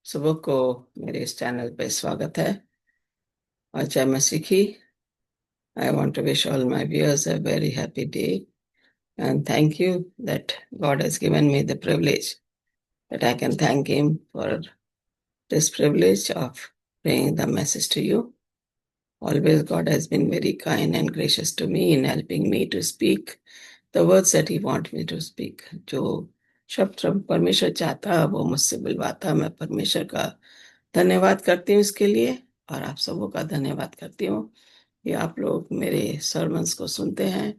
सुबह को मेरे इस चैनल पे स्वागत है और जय मसीह की। I want to wish all my viewers a very happy day and thank you that God has given me the privilege that I can thank Him for this privilege of bringing the message to you. Always God has been very kind and gracious to me in helping me to speak the words that He wants me to speak. जो शब्द परमेश्वर चाहता वो मुझसे बुलवाता, मैं परमेश्वर का धन्यवाद करती हूँ इसके लिए और आप सबों का धन्यवाद करती हूँ कि आप लोग मेरे सर्मन्स को सुनते हैं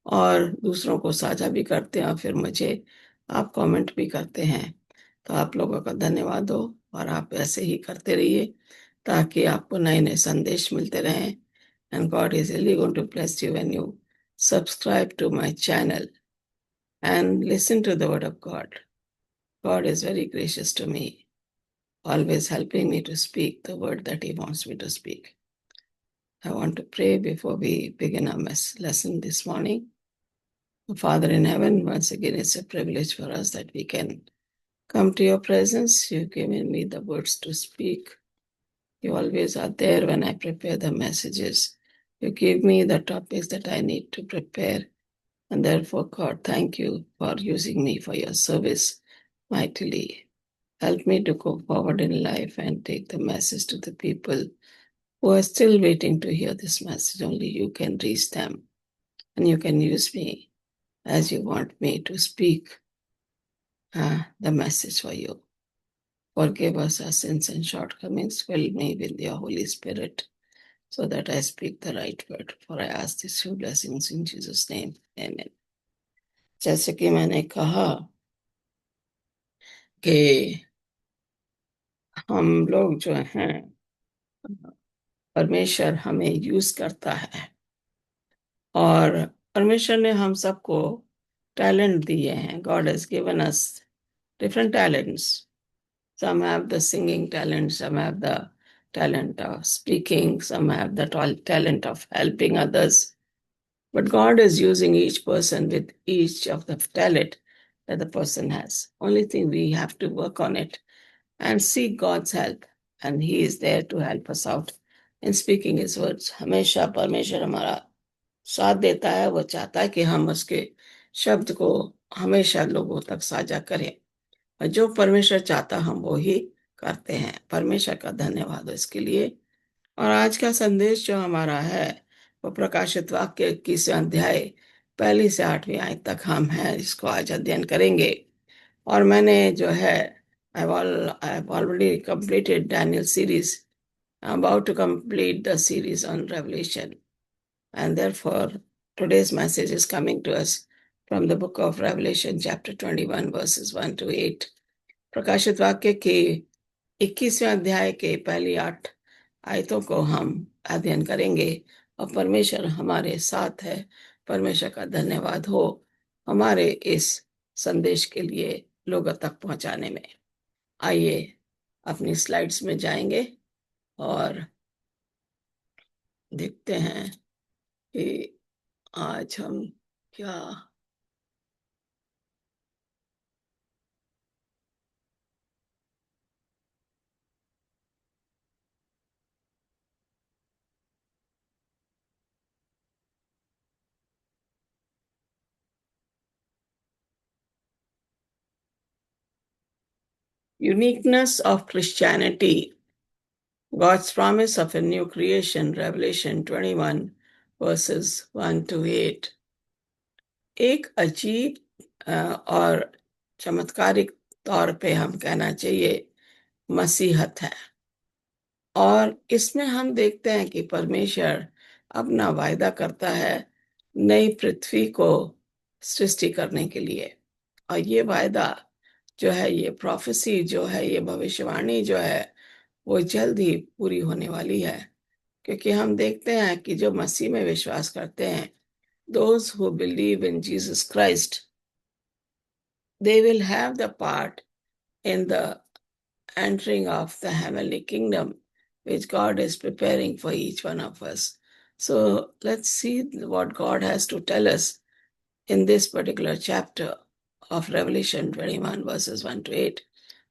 और दूसरों को साझा भी करते हैं और फिर मुझे आप कमेंट भी करते हैं। तो आप लोगों का धन्यवाद हो और आप ऐसे ही करते रहिए ताकि आपको नए नए संदेश मिलते रहें। And God is really going to bless you when you subscribe to my channel and listen to the word of God. God is very gracious to me, always helping me to speak the word that He wants me to speak. I want to pray before we begin our lesson this morning. Father in heaven, once again, it's a privilege for us that we can come to your presence. You've given me the words to speak. You always are there when I prepare the messages. You give me the topics that I need to prepare. And therefore, God, thank you for using me for your service mightily. Help me to go forward in life and take the message to the people who are still waiting to hear this message. Only you can reach them and you can use me as you want me to speak the message for you. Forgive us our sins and shortcomings. Fill me with your Holy Spirit so that I speak the right word. For I ask these few blessings in Jesus' name. Amen. जैसे कि मैंने कहा कि हम लोग जो हैं परमेश्वर हमें यूज करता है और परमेश्वर ने हम सबको टैलेंट दिए हैं. God has given us different talents. Some have the singing talent, some have the talent of speaking, some have the talent of helping others. But God is using each person with each of the talent that the person has. Only thing we have to work on it and seek God's help. And He is there to help us out in speaking His words. हमेशा परमेश्वर हमारा साथ देता है. वो चाहता है कि हम उसके शब्द को हमेशा लोगों तक साझा करें और जो परमेश्वर चाहता हम वो ही करते हैं. परमेश्वर का धन्यवाद हो इसके लिए. और आज का संदेश जो हमारा है वो प्रकाशित वाक्य 21वें अध्याय 1 से 8वीं आयत तक हम हैं इसको आज अध्ययन करेंगे. और मैंने जो है I've already completed Daniel series. I'm about to complete the series on Revelation. And therefore, today's message is coming to us from the book of Revelation, chapter 21, verses 1 to 8. प्रकाशित वाक्य के 21वें अध्याय के पहली 8 आयतों को हम अध्ययन करेंगे और परमेश्वर हमारे साथ है. परमेश्वर का धन्यवाद हो हमारे इस संदेश के लिए लोगों तक पहुंचाने में. आइए अपनी स्लाइड्स में जाएंगे और देखते हैं कि आज हम क्या uniqueness of Christianity, God's promise of a new creation, Revelation 21, verses 1 to 8. एक अजीब और चमत्कारिक तौर पे हम कहना चाहिए मसीहत है. और इसमें हम देखते हैं कि परमेश्वर अपना वायदा करता है नई पृथ्वी को सृष्टि करने के लिए. और ये वायदा जो है, ये प्रोफेसी जो है, ये भविष्यवाणी जो है वो जल्द ही पूरी होने वाली है. क्योंकि हम देखते हैं कि जो मसीह में विश्वास करते हैं, those who believe in Jesus Christ, they will have the part in the entering of the heavenly kingdom which God is preparing for each one of us. So let's see what God has to tell us in this particular chapter of Revelation 21 verses 1 to 8.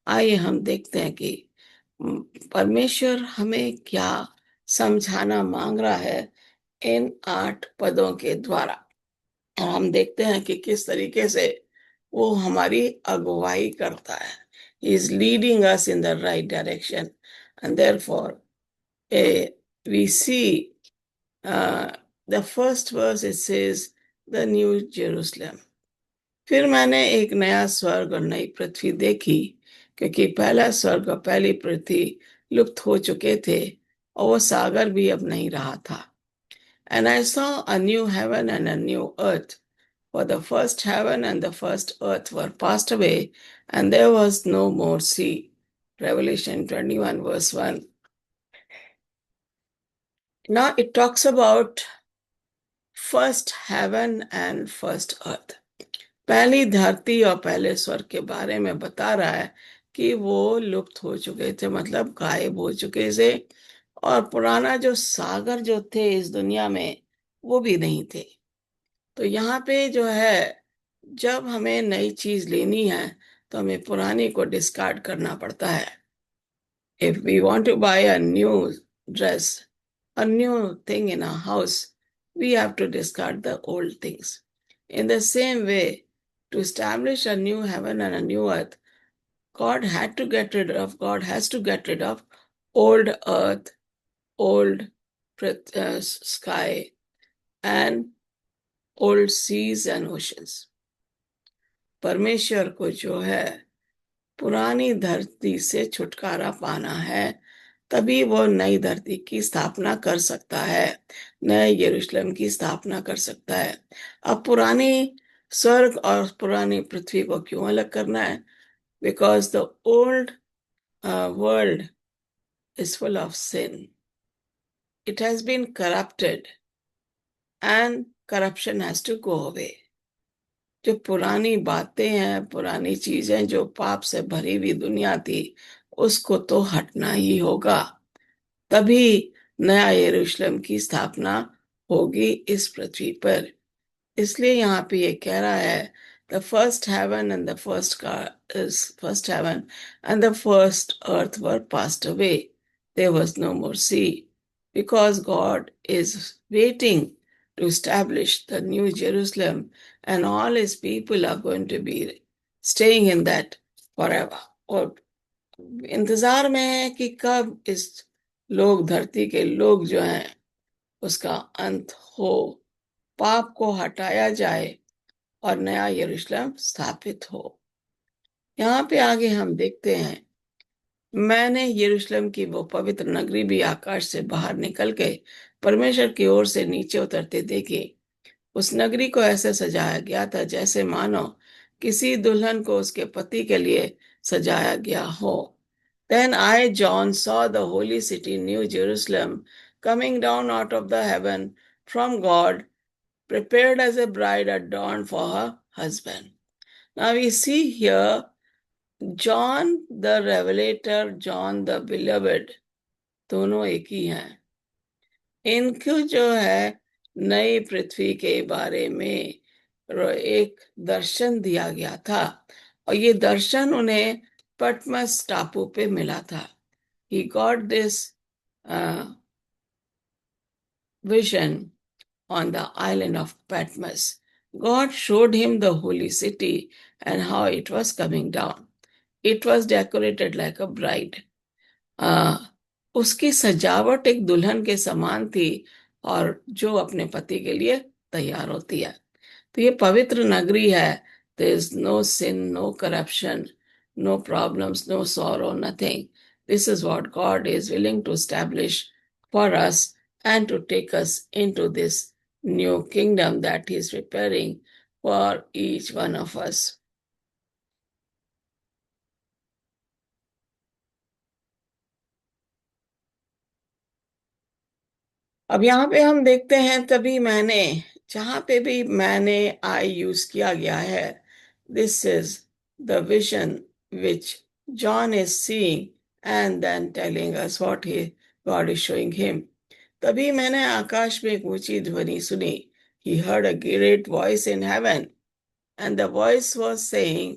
आइए हम देखते हैं कि परमेश्वर हमें क्या समझाना मांग रहा है इन 8 पदों के द्वारा। और हम देखते हैं कि किस तरीके से वो हमारी अगुवाई करता है. He is leading us in the right direction. And therefore, we see the first verse, it says, the New Jerusalem. फिर मैंने एक नया स्वर्ग और नई पृथ्वी देखी, क्योंकि पहला स्वर्ग और पहली पृथ्वी लुप्त हो चुके थे और वो सागर भी अब नहीं रहा था. And I saw a new heaven and a new earth. For the first heaven and the first earth were passed away, and there was no more sea. Revelation 21, verse 1. Now it talks about first heaven and first earth. पहली धरती और पहले स्वर्ग के बारे में बता रहा है कि वो लुप्त हो चुके थे, मतलब गायब हो चुके थे, और पुराना जो सागर जो थे इस दुनिया में वो भी नहीं थे. तो यहाँ पे जो है, जब हमें नई चीज लेनी है तो हमें पुरानी को डिस्कार्ड करना पड़ता है. If we want to buy a new dress, a new thing in our house, we have to discard the old things. In the same way, to establish a new heaven and a new earth, God has to get rid of old earth, old sky, and old seas and oceans. परमेश्वर को जो है पुरानी धरती से छुटकारा पाना है, तभी वो नई धरती की स्थापना कर सकता है, नए यरूशलेम की स्थापना कर सकता है. अब पुरानी स्वर्ग और पुरानी पृथ्वी को क्यों अलग करना है? Because the old world is full of sin. It has been corrupted and corruption has to go away. जो पुरानी बातें हैं, पुरानी चीजें जो पाप से भरी हुई दुनिया थी, उसको तो हटना ही होगा, तभी नया यरूशलेम की स्थापना होगी इस पृथ्वी पर. इसलिए यहाँ पे ये कह रहा है, the first heaven and the first heaven and the first earth were passed away, there was no more sea, because God is waiting to establish the new Jerusalem, and all his people are going to be staying in that forever. और इंतजार में है कि कब इस धरती के लोग जो हैं उसका अंत हो, पाप को हटाया जाए और नया यरूशलेम स्थापित हो. यहाँ पे आगे हम देखते हैं, मैंने यरूशलेम की वो पवित्र नगरी भी आकाश से बाहर निकल के परमेश्वर की ओर से नीचे उतरते देखी. उस नगरी को ऐसे सजाया गया था जैसे मानो किसी दुल्हन को उसके पति के लिए सजाया गया हो. Then I, John, saw the holy city, New Jerusalem, coming down out of the heaven from God, prepared as a bride adorned for her husband. Now we see here John the Revelator, John the Beloved, दोनों एक ही हैं. इनको जो है नई पृथ्वी के बारे में एक दर्शन दिया गया था, और ये दर्शन उन्हें पटमस टापू पे मिला था. He got this vision on the island of Patmos. God showed him the holy city and how it was coming down. It was decorated like a bride. उसकी सजावट एक दुल्हन के समान थी, और जो अपने पति के लिए तैयार होती है. तो ये पवित्र नगरी है. There is no sin, no corruption, no problems, no sorrow, nothing. This is what God is willing to establish for us and to take us into this new kingdom that He is preparing for each one of us. अब यहाँ पे हम देखते हैं, तभी मैंने, जहां पे भी मैंने आई यूज किया गया है, this is the vision which John is seeing and then telling us what he God is showing him. तभी मैंने आकाश में एक ऊंची ध्वनि सुनी. He heard a great voice in heaven, and the voice was saying,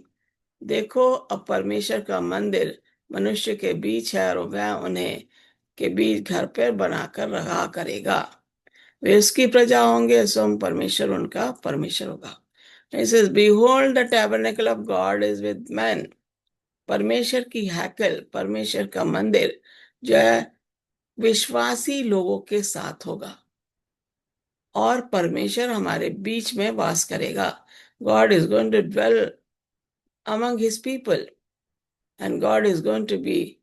देखो अब परमेश्वर का मंदिर मनुष्य के बीच है और वह उन्हें के बीच घर पर बनाकर रहा करेगा। वे उसकी प्रजा होंगे, स्वयं परमेश्वर उनका परमेश्वर होगा। It says, Behold, the tabernacle of God is with man. परमेश्वर की हैकल, परमेश्वर का मंदिर जो है विश्वासी लोगों के साथ होगा और परमेश्वर हमारे बीच में वास करेगा। God is going to dwell among his people and God is going to be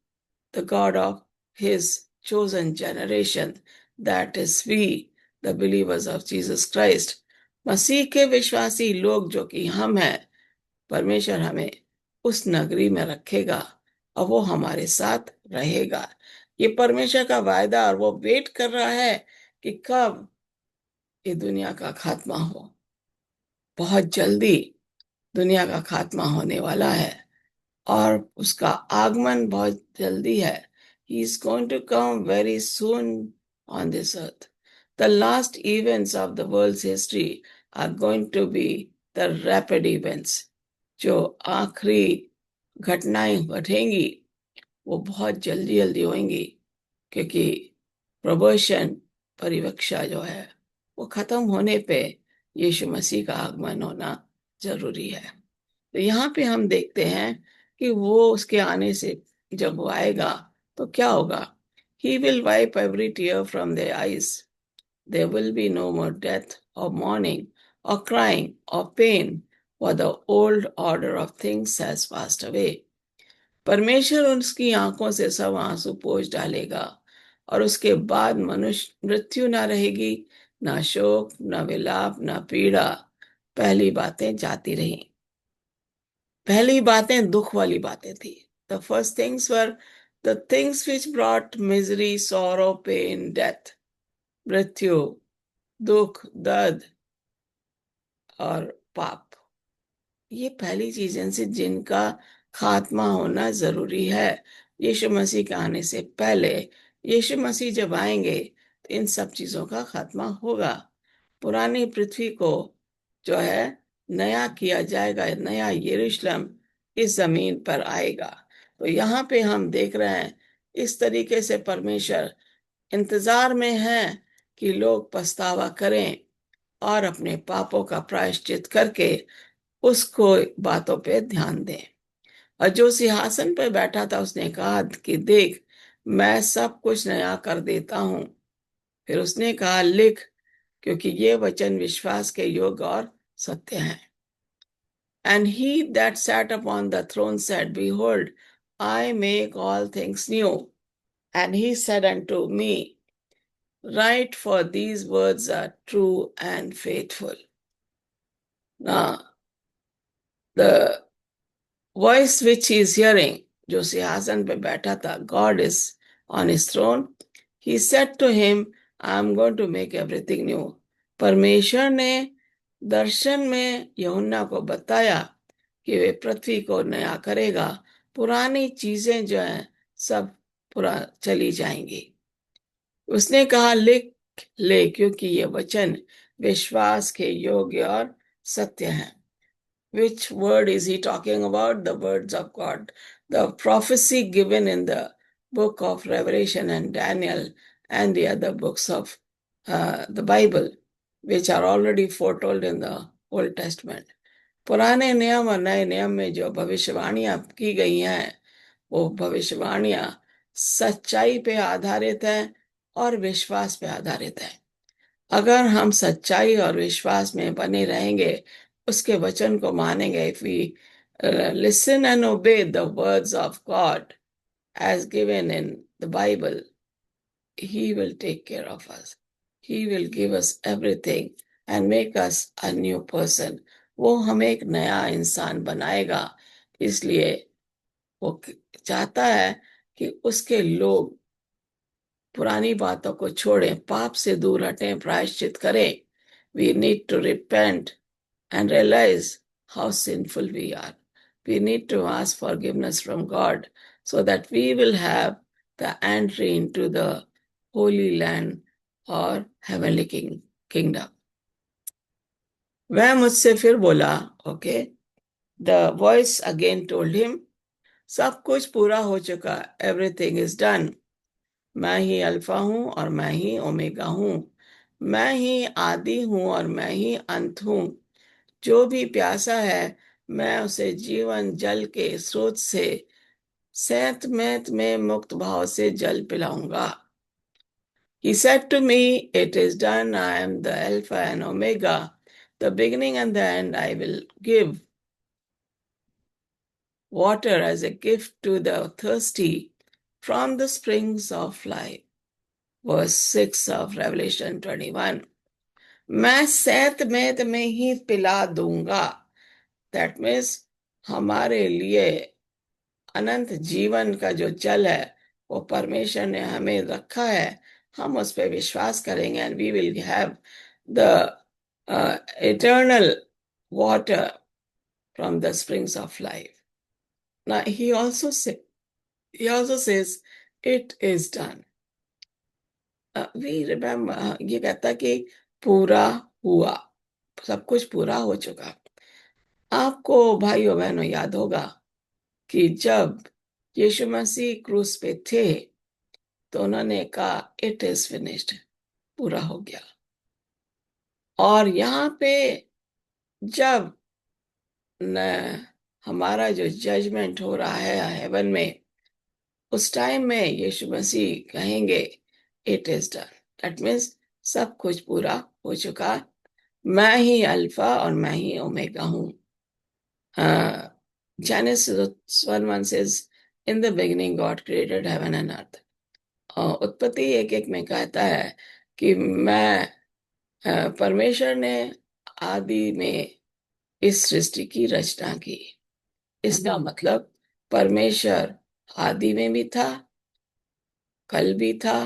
the God of his chosen generation, that is we, the believers of Jesus Christ. मसीह के विश्वासी लोग जो कि हम हैं, परमेश्वर हमें उस नगरी में रखेगा और वो हमारे साथ रहेगा। ये परमेश्वर का वायदा, और वो वेट कर रहा है कि कब ये दुनिया का खात्मा हो। बहुत जल्दी दुनिया का खात्मा होने वाला है और उसका आगमन बहुत जल्दी है। He is going to come very soon on this earth. The last events of the world's history are going to be the rapid events. जो आखिरी घटनाएं घटेंगी वो बहुत जल्दी जल्दी होंगी, क्योंकि प्रवचन परिवक्षा जो है वो खत्म होने पे यीशु मसीह का आगमन होना जरूरी है। तो यहाँ पे हम देखते हैं कि वो उसके आने से जब वो आएगा तो क्या होगा। He will wipe every tear from their eyes. There will be no more death or mourning or crying or pain, for the old order of things has passed away. परमेश्वर उसकी आंखों से सब आंसू पोंछ डालेगा और उसके बाद मनुष्य मृत्यु ना रहेगी, ना शोक, ना विलाप, ना पीड़ा। पहली बातें जाती रही। पहली बातें दुख वाली बातें थी। The first things were the things which brought misery, sorrow, pain, death, मृत्यु, दुख, दर्द और पाप। ये पहली चीजें से जिनका खात्मा होना जरूरी है यीशु मसीह के आने से पहले। यीशु मसीह जब आएंगे तो इन सब चीजों का खात्मा होगा। पुरानी पृथ्वी को जो है नया किया जाएगा, नया यरूशलेम इस जमीन पर आएगा। तो यहाँ पे हम देख रहे हैं इस तरीके से परमेश्वर इंतजार में है कि लोग पछतावा करें और अपने पापों का प्रायश्चित करके उसको बातों पे ध्यान दें। और जो सिंहासन पर बैठा था उसने कहा कि देख, मैं सब कुछ नया कर देता हूं। फिर उसने कहा लिख, क्योंकि ये वचन विश्वास के योग्य और सत्य है। And he that sat upon the throne said, Behold, I make all things new. And he said unto me, Write, for these words are true and faithful. Now, the voice which he is hearing, जो सिंहासन पे बैठा था, God is on his throne. He said to him, I am going to make everything new. परमेश्वर ने दर्शन में यूहन्ना को बताया कि वे पृथ्वी को नया करेगा। पुरानी चीजें जो हैं सब चली जाएंगी। उसने कहा लिख ले, क्योंकि ये वचन विश्वास के योग्य और सत्य हैं। Which word is he talking about? The words of God. The prophecy given in the book of Revelation and Daniel and the other books of the Bible, which are already foretold in the Old Testament. पुराने नियम और नए नियम में जो भविष्यवाणियां की गई हैं वो भविष्यवाणियां सच्चाई पे आधारित हैं और विश्वास पे आधारित हैं। अगर हम सच्चाई और विश्वास में बने रहेंगे, उसके वचन को मानेंगे, if we listen and obey the words of God as given in the Bible, He will take care of us. He will give us everything and make us a new person. वो हमें एक नया इंसान बनाएगा। इसलिए वो चाहता है कि उसके लोग पुरानी बातों को छोड़ें, पाप से दूर हटें, प्रायश्चित करें। We need to repent and realize how sinful we are. We need to ask forgiveness from God so that we will have the entry into the Holy Land or Heavenly Kingdom. वह मुझसे फिर बोला, okay, the voice again told him, सब कुछ पूरा हो चुका, everything is done. मैं ही अल्फा हूं और मैं ही ओमेगा हूं। मैं ही आदि हूं और मैं ही अंत हूं। जो भी प्यासा है, मैं उसे जीवन जल के स्रोत से सैत मैत में मुक्त भाव से जल पिलाऊंगा। He said to me, "It is done. I am the Alpha and Omega, the beginning and the end. I will give water as a gift to the thirsty from the springs of life." Verse 6 of Revelation 21. मैं सैत मैत में ही पिला दूंगा। That means हमारे लिए अनंत जीवन का जो जल है वो परमेश्वर ने हमें रखा है। हम उस पर विश्वास करेंगे and we will have the eternal water from the springs of life. Now he also says it is done. We remember, ये कहता है कि पूरा हुआ, सब कुछ पूरा हो चुका। आपको भाइयों बहनों याद होगा कि जब यीशु मसीह क्रूस पे थे तो उन्होंने कहा इट इज फिनिश्ड, पूरा हो गया। और यहाँ पे जब न हमारा जो जजमेंट हो रहा है हेवन में, उस टाइम में यीशु मसीह कहेंगे it is done. That means सब कुछ पूरा हो चुका। मैं ही अल्फा और मैं ही ओमेगा हूँ। Genesis 1:1 says, in the beginning God created heaven and earth. उत्पत्ति 1:1 में कहता है कि परमेश्वर ने आदि में इस सृष्टि की रचना की। इसका मतलब परमेश्वर आदि में भी था, कल भी था,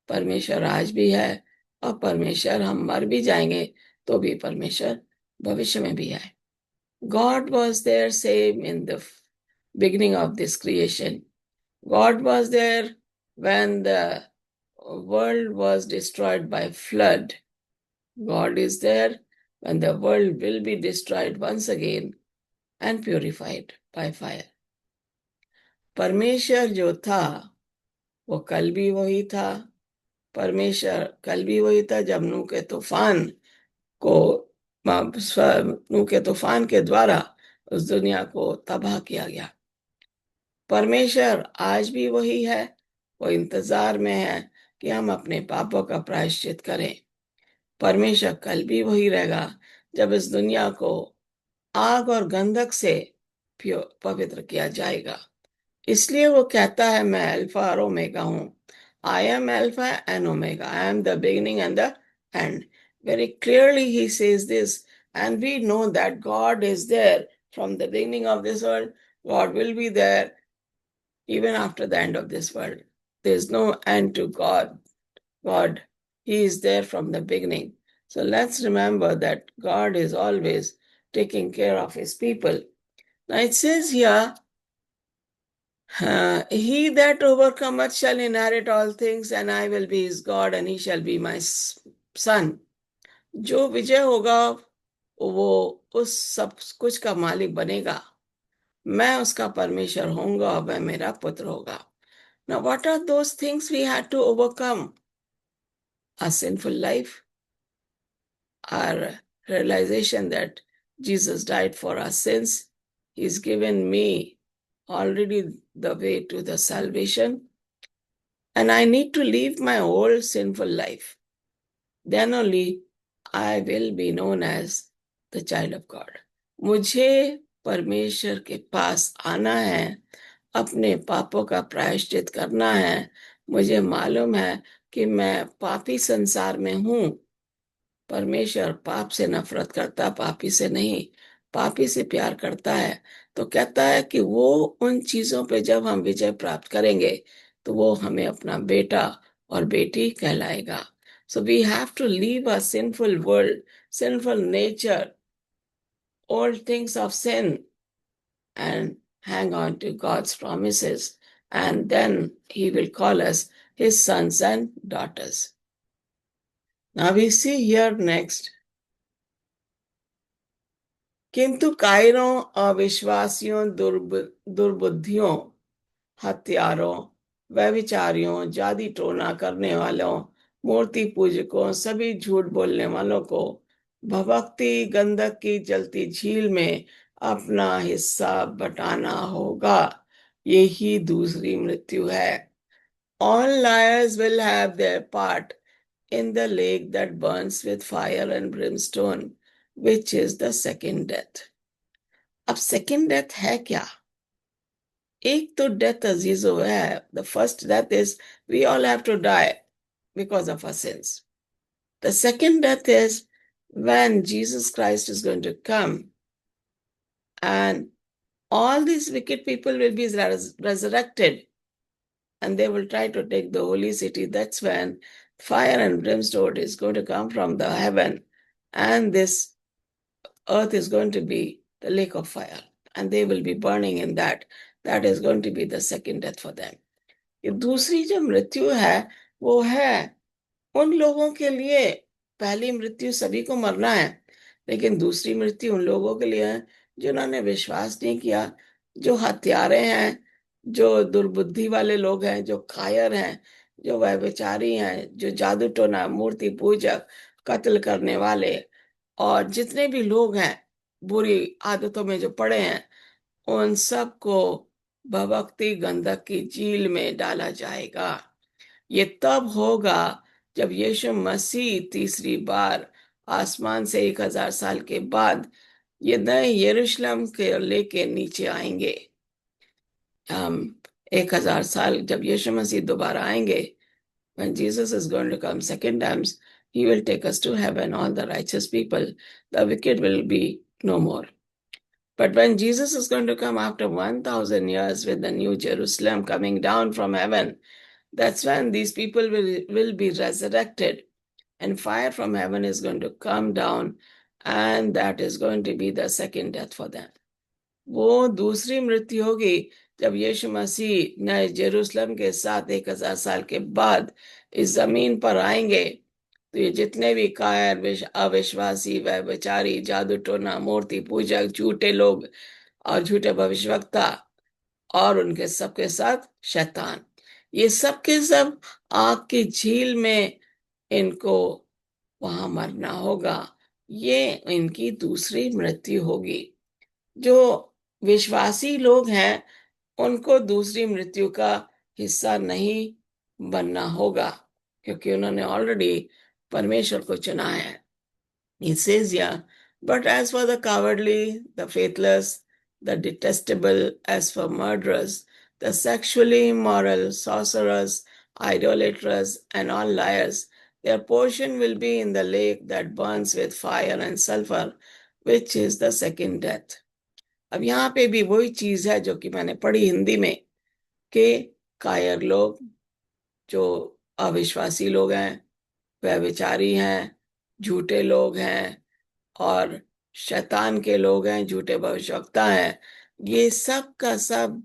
परमेश्वर आज भी है, और परमेश्वर हम मर भी जाएंगे तो भी परमेश्वर भविष्य में भी है। God was there same in the beginning of this creation. God was there when the world was destroyed by flood. God is there when the world will be destroyed once again and purified by fire. परमेश्वर जो था वो कल भी वही था। परमेश्वर कल भी वही था जब नूह के तूफान को नूह के तूफान के द्वारा उस दुनिया को तबाह किया गया। परमेश्वर आज भी वही है। वो इंतजार में है कि हम अपने पापों का प्रायश्चित करें। परमेश्वर कल भी वही रहेगा जब इस दुनिया को आग और गंधक से पवित्र किया जाएगा। इसलिए वो कहता है मैं अल्फा और ओमेगा हूं। I am alpha and omega, I am the beginning and the end. Very clearly he says this, and we know that God is there from the beginning of this world. God will be there even after the end of this world. There is no end to God. God, He is there from the beginning. So let's remember that God is always taking care of His people. Now it says here, he that overcometh shall inherit all things, and I will be his God, and he shall be my son. जो विजय होगा वो उस सब कुछ का मालिक बनेगा। मैं उसका परमेश्वर होऊंगा और वह मेरा पुत्र होगा। Now, what are those things we had to overcome? Our sinful life, our realization that Jesus died for our sins. He's given me already the way to the salvation. And I need to leave my old sinful life. Then only I will be known as the child of God. मुझे परमेश्वर के पास आना है, अपने पापों का प्रायश्चित करना है। मुझे मालूम है कि मैं पापी संसार में हूं। परमेश्वर पाप से नफरत करता, पापी से नहीं, पापी से प्यार करता है। तो कहता है कि वो उन चीजों पे जब हम विजय प्राप्त करेंगे तो वो हमें अपना बेटा और बेटी कहलाएगा। So we have to leave a sinful world, sinful nature, all things of sin, and hang on to God's promises. And then He will call us His sons and daughters. Now we see here next किंतु कायरों, अविश्वासियों, दुर्बुद्धियों, हत्यारों, व्यभिचारियों, जाति टोना करने वालों, मूर्ति पूजकों, सभी झूठ बोलने वालों को भभकती गंधक की जलती झील में अपना हिस्सा बटाना होगा। यही दूसरी मृत्यु है। All liars will have their part in the lake that burns with fire and brimstone, which is the second death. अब सेकंड डेथ है क्या? एक तो डेथ अजीजों है, the first death is we all have to die because of our sins. The second death is when Jesus Christ is going to come and all these wicked people will be resurrected and they will try to take the holy city. That's when fire and brimstone is going to come from the heaven, and this earth is going to be the lake of fire, and they will be burning in that. That is going to be the second death for them. ये दूसरी जो मृत्यु है वो है उन लोगों के लिए. पहली मृत्यु सभी को मरना है, लेकिन दूसरी मृत्यु उन लोगों के लिए है जिन्होंने विश्वास नहीं किया, जो हत्यारे हैं, जो दुर्बुद्धि वाले लोग हैं, जो कायर हैं, जो व्यभिचारी हैं, जो जादू टोना, मूर्ति पूजक, कत्ल करने वाले और जितने भी लोग हैं बुरी आदतों में जो पड़े हैं, उन सबको भभकती गंधक की झील में डाला जाएगा. ये तब होगा जब यीशु मसीह तीसरी बार आसमान से 1000 साल के बाद ये नए यरूशलेम के लेके नीचे आएंगे. हम 1000 साल जब यीशु मसीह दोबारा आएंगे, when Jesus is going to come second times, he will take us to heaven, all the righteous people. The wicked will be no more. But when Jesus is going to come after 1000 years with the new Jerusalem coming down from heaven, that's when these people will be resurrected and fire from heaven is going to come down, and that is going to be the second death for them. वो दूसरी मृत्यु होगी जब यीशु मसीह नए Jerusalem के साथ 1000 साल के बाद इस जमीन पर आएंगे. तो ये जितने भी कायर, अविश्वासी, व्यभिचारी, जादू टोना, मूर्ति पूजक, झूठे लोग और झूठे भविष्यवक्ता और उनके सबके साथ शैतान, ये सब के सब आग की झील में इनको वहां मरना होगा. ये इनकी दूसरी मृत्यु होगी. जो विश्वासी लोग हैं उनको दूसरी मृत्यु का हिस्सा नहीं बनना होगा, क्योंकि उन्होंने ऑलरेडी परमेश्वर को चुना है. He says, yeah, but as for the cowardly, the faithless, the detestable, as for murderers, the sexually immoral, sorcerers, idolaters, and all liars, their portion will be in the lake that burns with fire and sulfur, which is the second death. अब यहाँ पे भी वही चीज है जो कि मैंने पढ़ी हिंदी में, कि कायर लोग, जो अविश्वासी लोग हैं, व्यभिचारी हैं, झूठे लोग हैं और शैतान के लोग हैं, झूठे भविष्यवक्ता हैं, ये सब का सब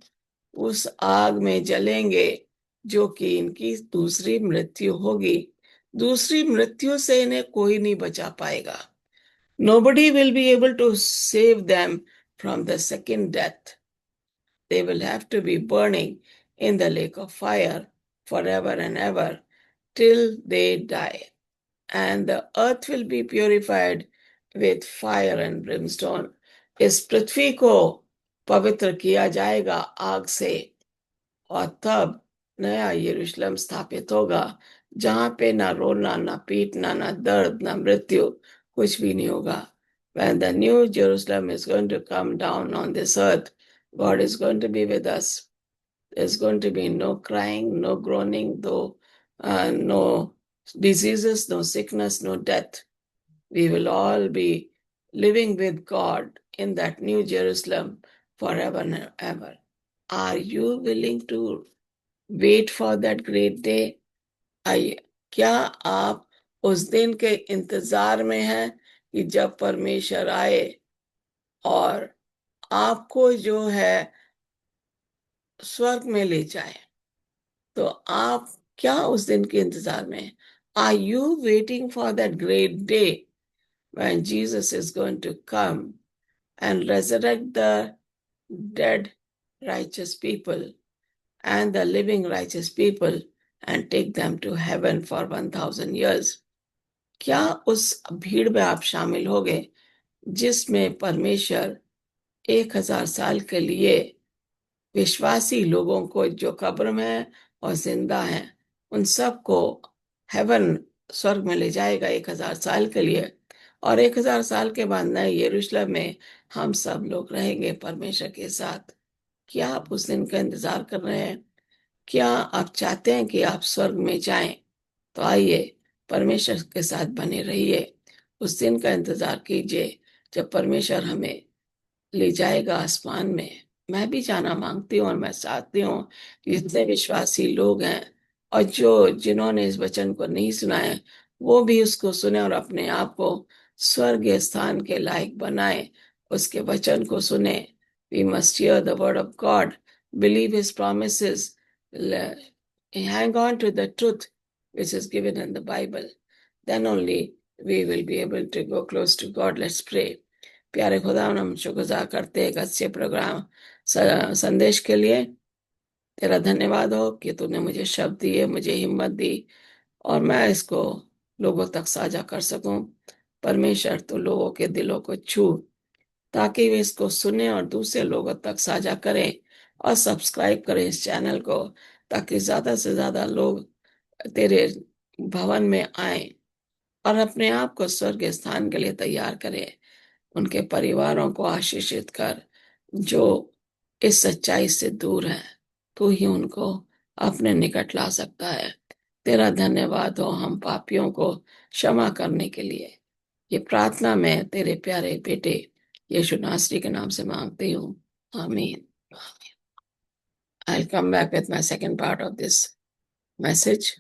उस आग में जलेंगे जो कि इनकी दूसरी मृत्यु होगी. दूसरी मृत्यु से इन्हें कोई नहीं बचा पाएगा. Nobody will be able to save them from the second death. They will have to be burning in the lake of fire forever and ever till they die. And the earth will be purified with fire and brimstone. इस पृथ्वी को पवित्र किया जाएगा आग से, और तब नया यरूशलेम स्थापित होगा जहां पे ना रोना, ना पीटना, ना दर्द, ना मृत्यु, कुछ भी नहीं होगा. When the new Jerusalem is going to come down on this earth, God is going to be with us. There's going to be no crying, no groaning, no diseases, no sickness, no death. We will all be living with God in that new Jerusalem forever and ever. Are you willing to wait for that great day? आइए, क्या आप उस दिन के इंतजार में हैं कि जब परमेश्वर आए और आपको जो है स्वर्ग में ले जाए? तो आप क्या उस दिन के इंतजार में हैं? Are you waiting for that great day when Jesus is going to come and resurrect the dead righteous people and the living righteous people and take them to heaven for 1000 years. क्या उस भीड़ में आप शामिल होगे जिसमें परमेश्वर 1000 साल के लिए विश्वासी लोगों को जो कब्र में है और जिंदा हैं उन सबको हेवन स्वर्ग में ले जाएगा 1000 साल के लिए, और 1000 साल के बाद नए यरूशलेम में हम सब लोग रहेंगे परमेश्वर के साथ? क्या आप उस दिन का इंतजार कर रहे हैं? क्या आप चाहते हैं कि आप स्वर्ग में जाएं? तो आइए परमेश्वर के साथ बने रहिए, उस दिन का इंतजार कीजिए जब परमेश्वर हमें ले जाएगा आसमान में। मैं भी जाना मांगती हूँ और मैं चाहती हूँ कि जितने विश्वासी लोग हैं और जिन्होंने इस वचन को नहीं सुना है वो भी उसको सुने और अपने आप को स्वर्गीय स्थान के लायक बनाए, उसके वचन को सुने। We must hear the word of God, believe his promises, hang on to the truth which is given in the Bible. Then only we will be able to go close to God. Let's pray. प्यारे खुदा, हम शुक्रगुजार करते हैं एक अच्छे programme संदेश के लिए। तेरा धन्यवाद हो कि तूने मुझे शब्द दिए, मुझे हिम्मत दी और मैं इसको लोगों तक साझा कर सकूं। परमेश्वर तो लोगों के दिलों को छू ताकि वे इसको सुने और दूसरे लोगों तक साझा करें और सब्सक्राइब करें इस चैनल को, ताकि ज्यादा से ज्यादा लोग तेरे भवन में आए और अपने आप को स्वर्ग स्थान के लिए तैयार करें। उनके परिवारों को आशीषित कर जो इस सच्चाई से दूर है, तू ही उनको अपने निकट ला सकता है। तेरा धन्यवाद हो हम पापियों को क्षमा करने के लिए। ये प्रार्थना मैं तेरे प्यारे बेटे यीशु नासरी के नाम से मांगती हूँ, आमीन। I'll come back with my second part of this message.